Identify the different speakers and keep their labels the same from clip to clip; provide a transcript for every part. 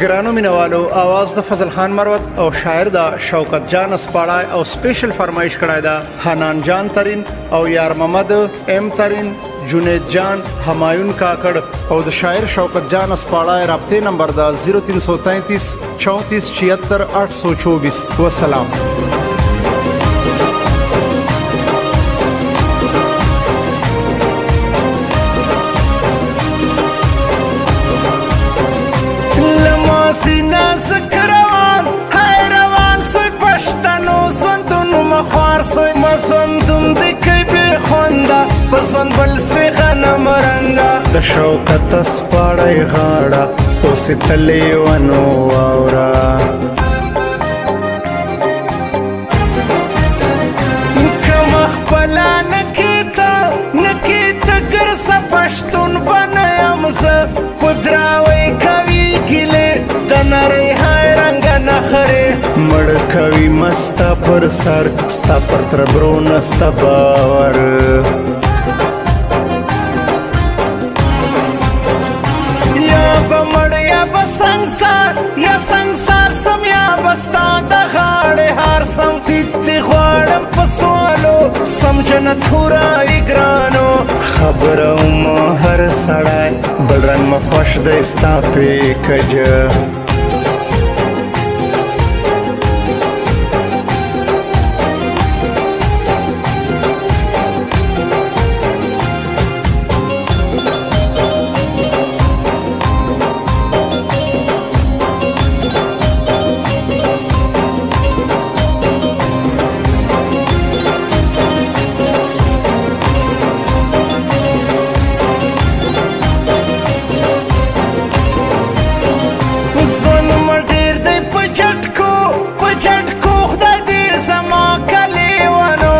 Speaker 1: ګرانو مینوالو आवाज د فضل خان مروت او شاعر دا شوکت جان اسپاړای او سپیشل فرمایش کړای دا حنان جان ترین او یار محمد ام ترین جنید جان همایون کاکڑ او د شاعر شوکت جان اسپاړای رابطه نمبر دا 0333 34 76 824 والسلام.
Speaker 2: سینا زکروان های روان سوی پشتنو زوندون مخوار سوی مزوندون دیکی بی خونده بزوند بل سوی غنم رنگا
Speaker 1: د شوکت اسپاړای غاړه اوس تلی ونو واورا
Speaker 2: کم خپلا نکیتا گرسا پشتون بنایم ز پدراوی کوي گیله دنری های رنگ نخره
Speaker 1: مړ کوي مستا پر سر ستا پر تربرو نستا باور
Speaker 2: یا بمړ یا بسنگسار یا سنگسار سم یا بستا د غاړې هار سم تیتی غواړم په سوالو سم جنت هورای ګرانو
Speaker 1: خبره ما هر سړی بل رنګ مخوش د ستا پیکجه
Speaker 2: زون مډیر دی په جټکو خدای دې زما کلیوانو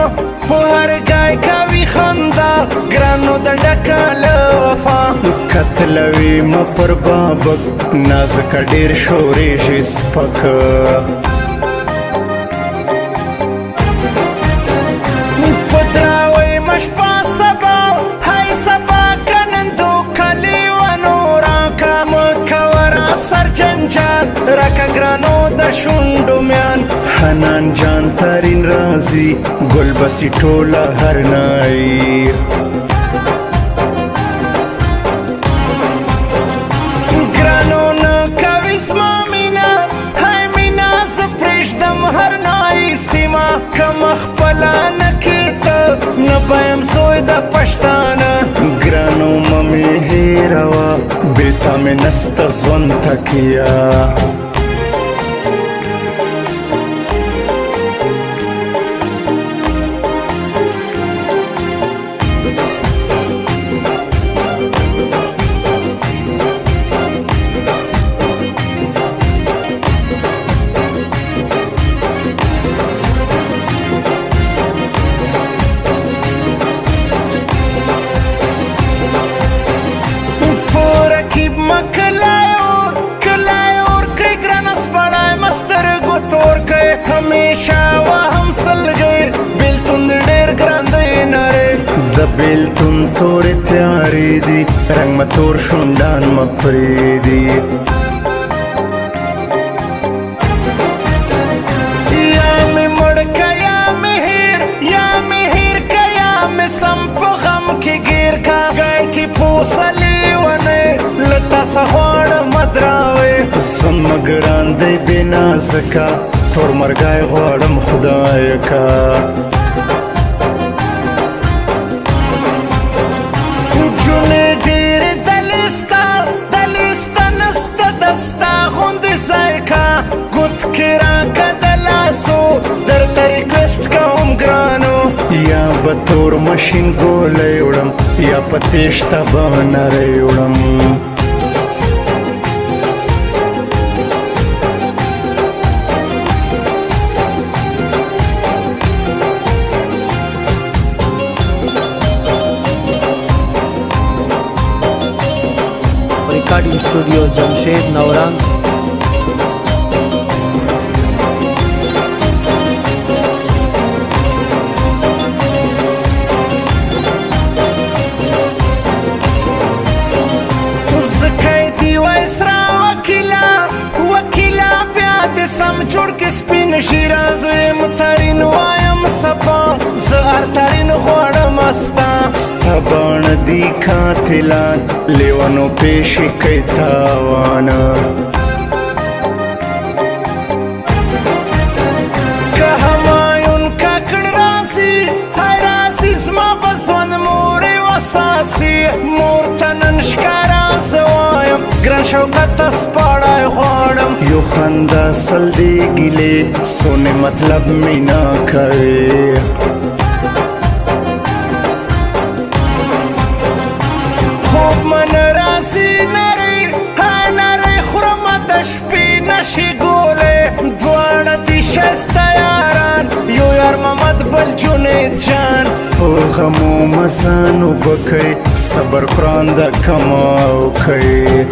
Speaker 2: په هر ګای کوي خندا ګرانو د ډکاله وفا
Speaker 1: کتلوي م پر بابک نازک ډیر شورې شي سپک
Speaker 2: پدراوی مشپا سبا های سبا کنندو کلیوانو راکا مکورا سر جنجال راکا گرانو د شونډو میان
Speaker 1: حنان جان ترین رازی گل بسی ټوله هر نای
Speaker 2: گرانو نه کوي زما مینا های مینا ز پرېږدم هر نای سیما کم خپله نکیته نه بیم زوی د پښتانه
Speaker 1: ګرانو ممې هیروا بیتا مې نسته ژوند تکیه
Speaker 2: کلایور کئی گران اسپاړای مسترګو تور کئی همیشه و هم سلګیر بیلتون ډیر ګران دی نری
Speaker 1: د بیلتون تورې تیارې دي رنګ م تور شونډان م پرېږدي
Speaker 2: یا مې مړ که یا مې هیر که یا مې سم په غم کې ګیر کا ګای کې پوسلی ونی لتا سغواړم دراوی
Speaker 1: ژوند م ګران دی بې نازکه تور مرګی غواړم خدای کا
Speaker 2: جونې ډېرې دلیسته نسته دستا غوندې ځای کا ګوت کې راکه د لاسو درته ریکویسټ کوم ګرانو
Speaker 1: یا به تور مشین ګولی وړم یا په تیشته به نری وړم
Speaker 3: recording studio Jamshed नौरंग
Speaker 2: سپین شیرا زویم ترین وایم سپا زهر ترین غواړم استا
Speaker 1: ستا باڼه دي قاتلان لیونو پیشي کوي تاوانه
Speaker 2: که همایون ککړ راسي هی راسي زما په ژوند مورې وساسي مور ته نن ښکاره زه وایم ګران شوکته سپاړی غواړم
Speaker 1: یو خندا سل دی ګیلې سونه مطلب مینا کوي
Speaker 2: خوب من راسي نری ها نری خورمه د شپې نشي ګولې دواړه دي ښایسته یاران یو یار محمد بل جنید جان
Speaker 1: په غمو مزانو بکئ صبر قرآن د کماو کوي